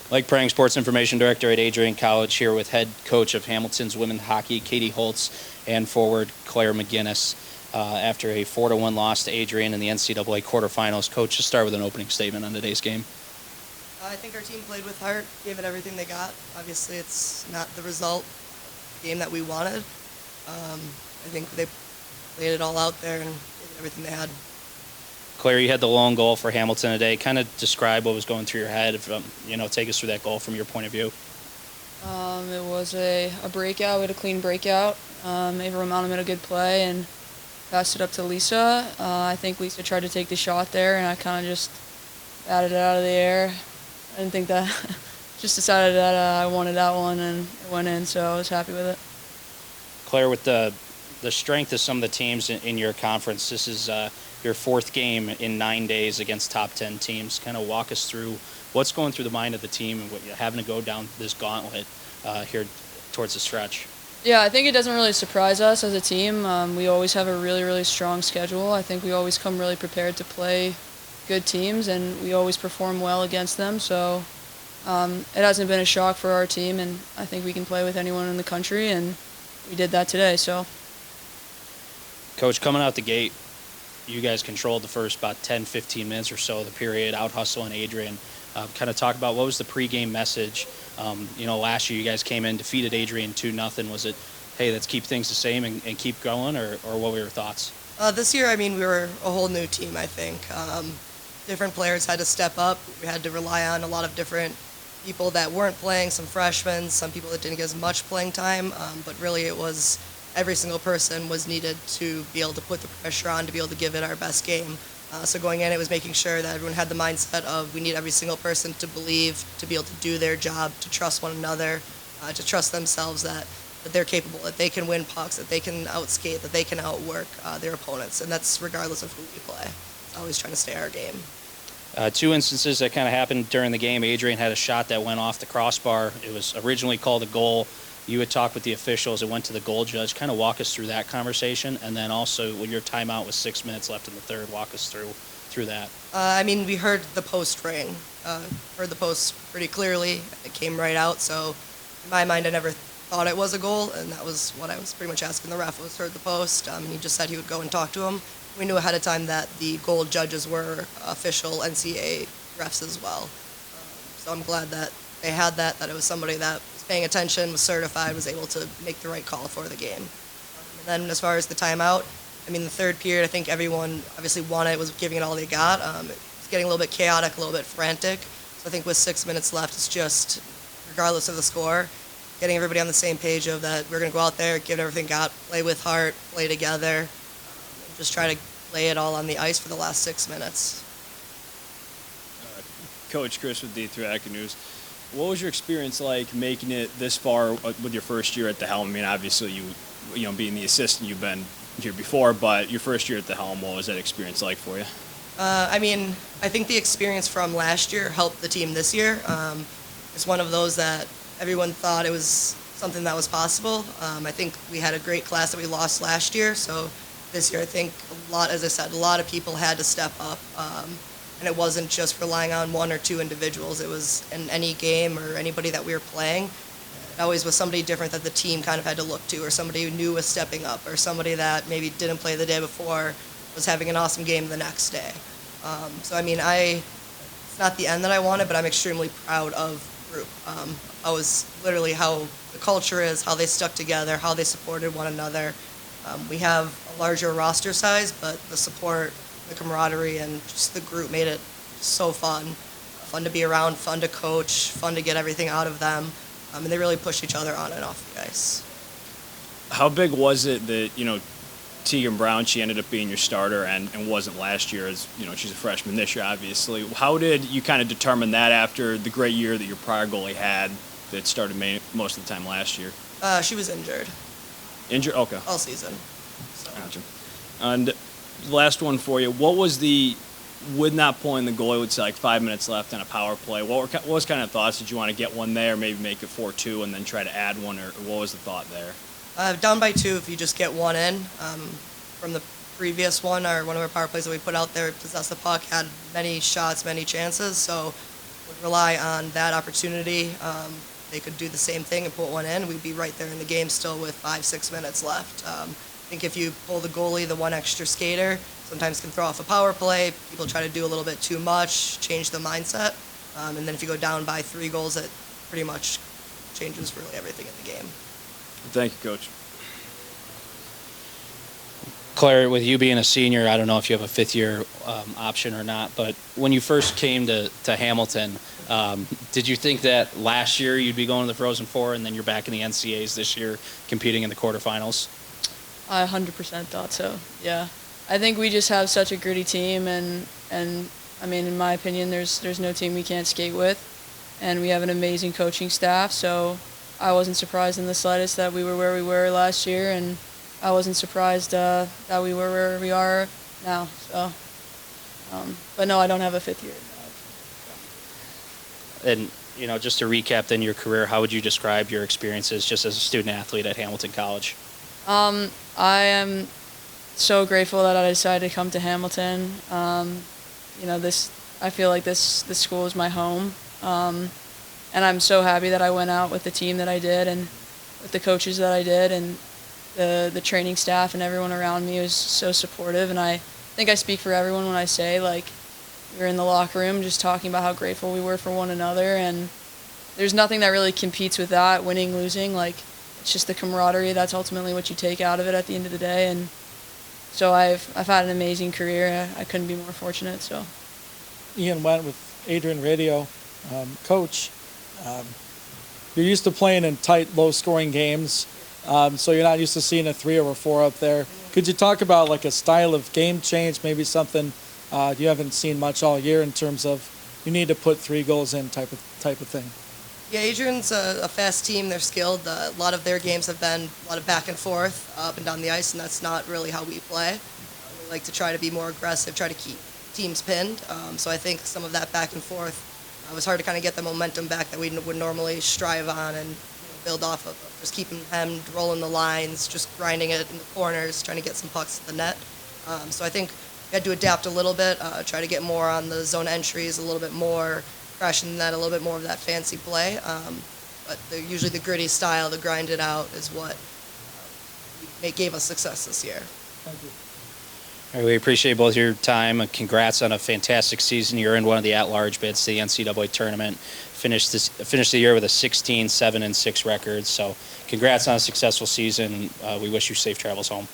Like Praying Sports Information Director at Adrian College here with head coach of Hamilton's women's hockey, Katie Holtz, and forward Claire McGinnis. After a 4-1 loss to Adrian in the NCAA quarterfinals, Coach, just start with an opening statement on today's game. I think our team played with heart, gave it everything they got. Obviously, it's not the result game that we wanted. I think they laid it all out there and gave everything they had. Claire, you had the lone goal for Hamilton today. Kind of describe what was going through your head. Take us through that goal from your point of view. It was a breakout. We had a clean breakout. Ava Romano made a good play and passed it up to Lisa. I think Lisa tried to take the shot there, and I kind of just batted it out of the air. I didn't think that. Just decided that I wanted that one, and it went in, so I was happy with it. Claire, with the strength of some of the teams in your conference, this is your fourth game in 9 days against top 10 teams. Kind of walk us through what's going through the mind of the team and what you're having to go down this gauntlet here towards the stretch. Yeah, I think it doesn't really surprise us as a team. We always have a really, really strong schedule. I think we always come really prepared to play good teams, and we always perform well against them. So it hasn't been a shock for our team, and I think we can play with anyone in the country, and we did that today. So, Coach, coming out the gate, you guys controlled the first about 10, 15 minutes or so of the period, out hustling Adrian. Kind of talk about what was the pregame message. Last year you guys came in, defeated Adrian 2-0. Was it, hey, let's keep things the same and keep going, or what were your thoughts? This year, we were a whole new team, I think. Different players had to step up. We had to rely on a lot of different people that weren't playing, some freshmen, some people that didn't get as much playing time, but really it was every single person was needed to be able to put the pressure on, to be able to give it our best game. So going in, it was making sure that everyone had the mindset of we need every single person to believe, to be able to do their job, to trust one another, to trust themselves that they're capable, that they can win pucks, that they can outskate, that they can outwork their opponents, and that's regardless of who we play. Always trying to stay our game. Two instances that kind of happened during the game. Adrian had a shot that went off the crossbar. It was originally called a goal. You had talked with the officials. It went to the goal judge. Kind of walk us through that conversation, and then also when your timeout was 6 minutes left in the third, walk us through that. We heard the post ring, heard the post pretty clearly. It came right out. So in my mind, I never thought it was a goal, and that was what I was pretty much asking the ref. Was heard the post, and he just said he would go and talk to him. We knew ahead of time that the goal judges were official NCAA refs as well. So I'm glad that they had that it was somebody that was paying attention, was certified, was able to make the right call for the game. And then as far as the timeout, the third period, I think everyone obviously wanted, was giving it all they got. It was getting a little bit chaotic, a little bit frantic. So I think with 6 minutes left, it's just, regardless of the score, getting everybody on the same page of that we're going to go out there, give it everything got, play with heart, play together, just try to lay it all on the ice for the last 6 minutes. Coach Chris with D3 Acting News. What was your experience like making it this far with your first year at the helm? Obviously you being the assistant, you've been here before, but your first year at the helm, what was that experience like for you? I think the experience from last year helped the team this year. It's one of those that everyone thought it was something that was possible. I think we had a great class that we lost last year, so this year I think a lot of people had to step up. And it wasn't just relying on one or two individuals. It was in any game or anybody that we were playing. It always was somebody different that the team kind of had to look to, or somebody who knew was stepping up, or somebody that maybe didn't play the day before was having an awesome game the next day. It's not the end that I wanted, but I'm extremely proud of the group. I was literally how the culture is, how they stuck together, how they supported one another. We have a larger roster size, but the support, the camaraderie, and just the group made it so fun to be around, fun to coach, fun to get everything out of them, and they really pushed each other on and off the ice. How big was it that, Tegan Brown, she ended up being your starter and wasn't last year, as she's a freshman this year, obviously. How did you kind of determine that after the great year that your prior goalie had that started most of the time last year? She was injured. Injured? Okay. All season. So. Gotcha. And last one for you. What was with not pulling the goalie with 5 minutes left on a power play? What was kind of thoughts? Did you want to get one there, maybe make it 4-2, and then try to add one, or what was the thought there? Down by 2, if you just get one in. From the previous one, or one of our power plays that we put out there, possessed the puck, had many shots, many chances. So would rely on that opportunity. They could do the same thing and put one in. We'd be right there in the game still with 5-6 minutes left. I think if you pull the goalie, the one extra skater, sometimes can throw off a power play. People try to do a little bit too much, change the mindset. And then if you go down by 3 goals, it pretty much changes really everything in the game. Thank you, Coach. Claire, with you being a senior, I don't know if you have a fifth-year option or not, but when you first came to Hamilton, did you think that last year you'd be going to the Frozen Four and then you're back in the NCAAs this year competing in the quarterfinals? I 100% thought so. Yeah, I think we just have such a gritty team, and I mean, in my opinion, there's no team we can't skate with, and we have an amazing coaching staff. So I wasn't surprised in the slightest that we were where we were last year, and I wasn't surprised that we were where we are now. So, but no, I don't have a fifth year. And, you know, just to recap then your career, how would you describe your experiences just as a student athlete at Hamilton College? I am so grateful that I decided to come to Hamilton. You know, I feel like this school is my home. And I'm so happy that I went out with the team that I did and with the coaches that I did, and the training staff and everyone around me was so supportive. And I think I speak for everyone when I say, like, we were in the locker room just talking about how grateful we were for one another, and there's nothing that really competes with that, winning, losing. Like, it's just the camaraderie. That's ultimately what you take out of it at the end of the day. And so I've had an amazing career. I couldn't be more fortunate. So Ian went with Adrian Radio, coach. You're used to playing in tight, low-scoring games, so you're not used to seeing a 3 or a 4 up there. Could you talk about like a style of game change, maybe something you haven't seen much all year in terms of you need to put 3 goals in type of thing? Yeah, Adrian's a fast team. They're skilled. A lot of their games have been a lot of back and forth, up and down the ice, and that's not really how we play. We like to try to be more aggressive, try to keep teams pinned. So I think some of that back and forth it was hard to kind of get the momentum back that we would normally strive on and build off of. Just keeping hemmed, rolling the lines, just grinding it in the corners, trying to get some pucks to the net. So I think we had to adapt a little bit, try to get more on the zone entries, a little bit more crashing the net, a little bit more of that fancy play. But usually the gritty style, the grind it out, is what gave us success this year. Thank you. All right, we appreciate both your time. Congrats on a fantastic season. You're in one of the at-large bids to the NCAA tournament. Finished the year with a 16-7-6 record. So congrats on a successful season. We wish you safe travels home.